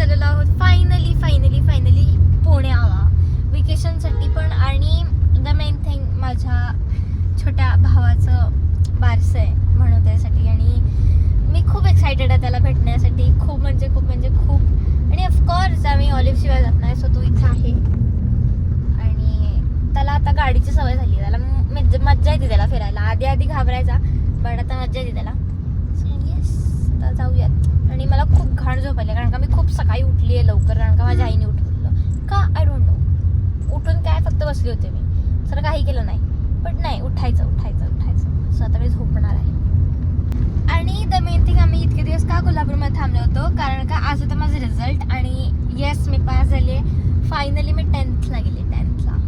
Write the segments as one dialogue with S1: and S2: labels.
S1: चाललेलो आहोत finally finally finally पुण्याला वेकेशनसाठी पण. आणि द मेन थिंग माझ्या छोट्या भावाचं बारसं आहे म्हणून त्यासाठी. आणि मी खूप एक्सायटेड आहे त्याला भेटण्यासाठी. खूप म्हणजे खूप. आणि ऑफकोर्स आम्ही ऑलिव्ह शिवाय जात नाही, सो तो इथं आहे. आणि त्याला आता गाडीची सवय झाली आहे. त्याला मज्जा येते त्याला फिरायला. आधी घाबरायचा, पण आता मज्जा येते त्याला. सो येस, आता जाऊयात. आणि मला खूप घाण झोप आली कारण का मी खूप सकाळी उठली आहे लवकर, कारण का माझ्या आईने उठवलं का आय डोंट नो. उठून काय फक्त बसली होते मी, सर काही केलं नाही. पण नाही, उठायचं. सो आता मी झोपणार आहे. आणि द मेन थिंग, आम्ही इतके दिवस का कोल्हापूरमध्ये थांबलो होतो कारण का आज होता माझा रिझल्ट. आणि येस, मी पास झाले फायनली. मी 10th ला गेले, 10th ला.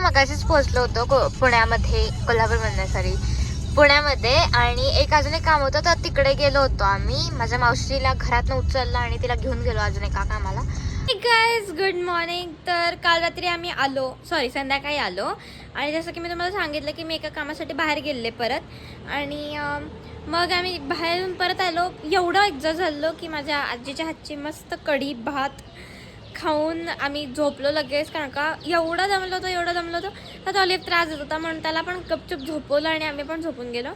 S1: मगाशीच पोहोचलो होतो पुण्यामध्ये, कोल्हापूरमध्ये सॉरी पुण्यामध्ये. आणि एक अजून एक काम होतं तर तिकडे गेलो होतो आम्ही. माझ्या मावशीला घरातनं उचललं आणि तिला घेऊन गेलो अजून एका कामाला. Guys good morning. तर काल रात्री आम्ही संध्याकाळी आलो. आणि जसं की मी तुम्हाला सांगितलं की मी एका कामासाठी बाहेर गेले परत. आणि मग आम्ही बाहेरून परत आलो. एवढं एक्झॉस्ट झालो की माझ्या आजीच्या हातची मस्त कढी भात खाऊन आम्ही झोपलो लगेच, कारण का एवढं जमलं होतं. तर ऑलिव्ह त्रास देत होता म्हणून त्याला पण गपचूप झोपवलं आणि आम्ही पण झोपून गेलो.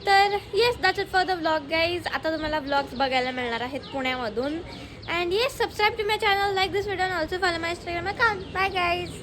S1: तर yes, that's it for the vlog guys. आता तुम्हाला व्लॉग्स बघायला मिळणार आहेत पुण्यामधून. And yes, subscribe to my channel, like this video, and also follow my Instagram account. Bye guys.